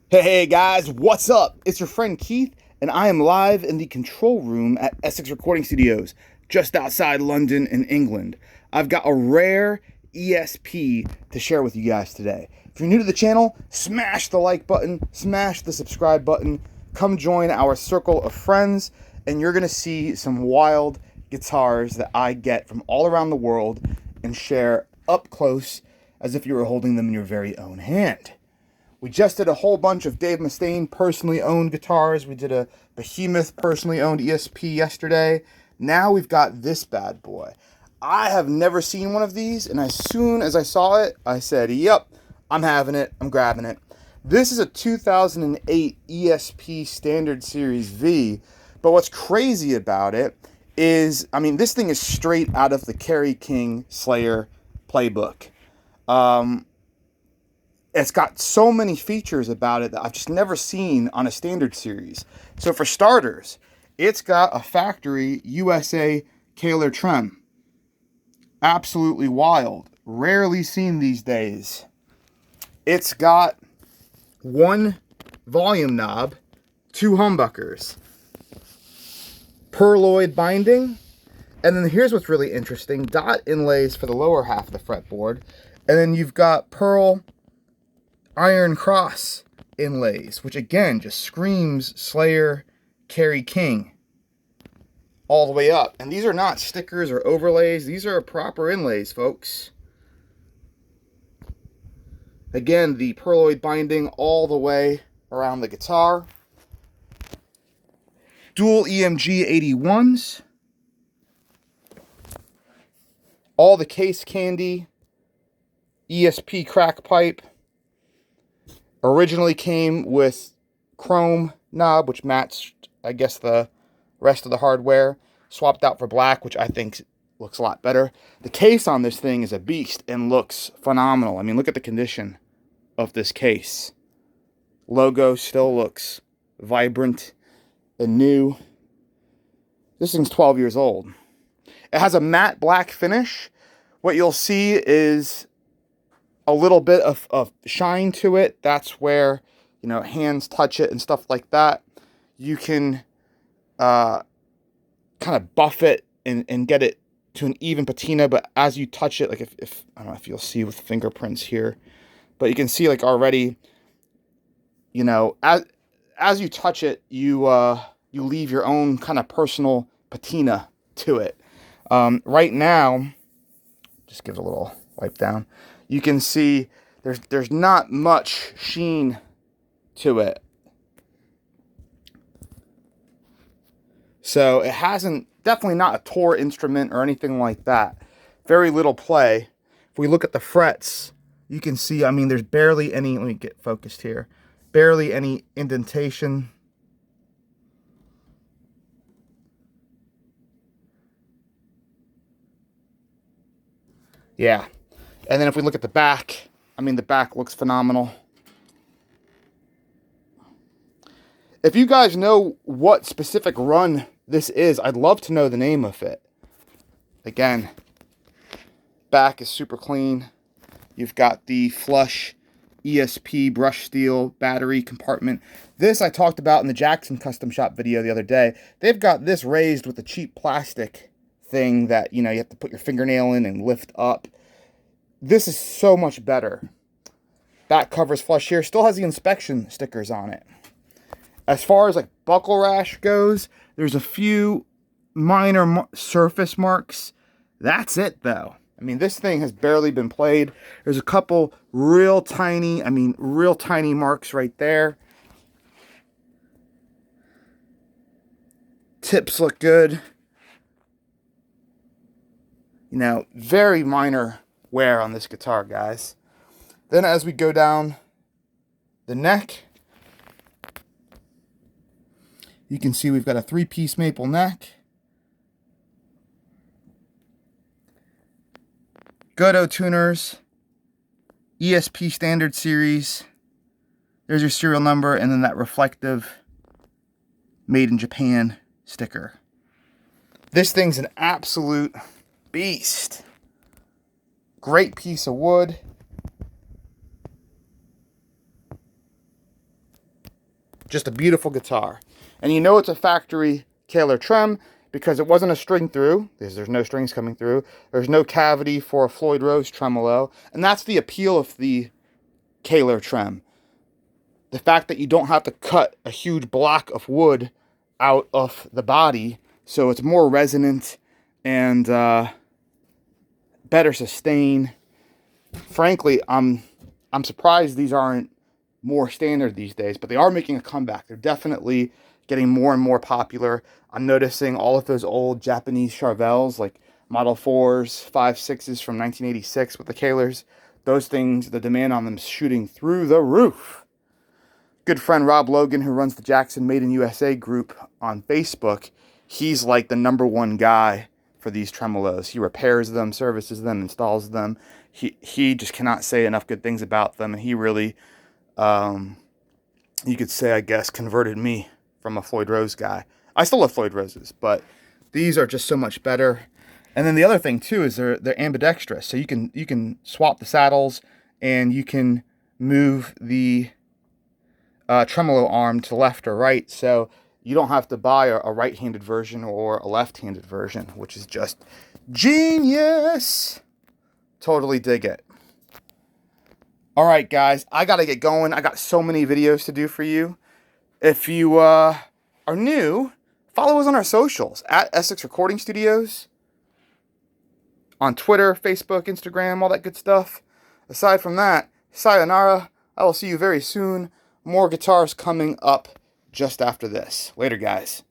Hey guys, what's up? It's your friend Keith, and I am live in the control room at Essex Recording Studios, just outside London in England. I've got a rare ESP to share with you guys today. If you're new to the channel, smash the like button, smash the subscribe button, come join our circle of friends, and you're going to see some wild guitars that I get from all around the world and share up close as if you were holding them in your very own hand. We just did a whole bunch of Dave Mustaine personally owned guitars. We did a Behemoth personally owned ESP yesterday. Now we've got this bad boy. I have never seen one of these, and as soon as I saw it, I said, yep, I'm having it, I'm grabbing it. This is a 2008 ESP Standard Series V, but what's crazy about it is, this thing is straight out of the Kerry King Slayer playbook. It's got so many features about it that I've just never seen on a standard series. So for starters, it's got a factory USA Kahler Trem. Absolutely wild. Rarely seen these days. It's got one volume knob, two humbuckers, pearloid binding, and then here's what's really interesting, dot inlays for the lower half of the fretboard, and then you've got pearl iron cross inlays, which again just screams Slayer, Kerry King all the way up. And these are not stickers or overlays. These are proper inlays, folks. Again, the pearloid binding all the way around the guitar. Dual EMG 81s. All the case candy. ESP crack pipe. Originally came with chrome knob, which matched, I guess, the rest of the hardware. Swapped out for black, which I think looks a lot better. The case on this thing is a beast and looks phenomenal. I mean, look at the condition of this case. Logo still looks vibrant and new. This thing's 12 years old. It has a matte black finish. What you'll see is a little bit of shine to it. That's where, hands touch it and stuff like that. You can kind of buff it and get it to an even patina, but as you touch it, like if I don't know if you'll see with fingerprints here, but you can see like already, as you touch it, you leave your own kind of personal patina to it. Right now, just give it a little wipe down. You can see there's not much sheen to it. So it definitely not a tore instrument or anything like that. Very little play. If we look at the frets, you can see, there's barely any, let me get focused here, barely any indentation. Yeah. And then if we look at the back, the back looks phenomenal. If you guys know what specific run this is, I'd love to know the name of it. Again, back is super clean. You've got the flush ESP brush steel battery compartment. This I talked about in the Jackson Custom Shop video the other day. They've got this raised with a cheap plastic thing that, you have to put your fingernail in and lift up. This is so much better. Back cover's flush here. Still has the inspection stickers on it. As far as like buckle rash goes, there's a few minor surface marks. That's it though. This thing has barely been played. There's a couple real tiny marks right there. Tips look good. Very minor wear on this guitar, guys. Then as we go down the neck, you can see we've got a 3-piece maple neck. Godo tuners, ESP Standard Series. There's your serial number, and then that reflective Made in Japan sticker. This thing's an absolute beast. Great piece of wood. Just a beautiful guitar. And you know it's a factory Kahler Trem because it wasn't a string through, because there's no strings coming through. There's no cavity for a Floyd Rose tremolo. And that's the appeal of the Kahler Trem. The fact that you don't have to cut a huge block of wood out of the body, so it's more resonant and better sustain. Frankly, I'm surprised these aren't more standard these days, but they are making a comeback. They're definitely getting more and more popular. I'm noticing all of those old Japanese Charvels, like Model 4s, 5, 6s from 1986 with the Kahlers. Those things, the demand on them is shooting through the roof. Good friend Rob Logan, who runs the Jackson Made in USA group on Facebook, he's like the #1 guy for these tremolos. He repairs them, services them, installs them. He just cannot say enough good things about them, and he really, you could say, I guess, converted me from a Floyd Rose guy. I still love Floyd Roses, but these are just so much better. And then the other thing too is they're ambidextrous, so you can swap the saddles and you can move the tremolo arm to left or right, so you don't have to buy a right-handed version or a left-handed version, which is just genius. Totally dig it. All right, guys, I gotta get going. I got so many videos to do for you. If you are new, follow us on our socials at Essex Recording Studios on Twitter, Facebook, Instagram, all that good stuff. Aside from that, sayonara. I will see you very soon. More guitars coming up just after this. Later, guys.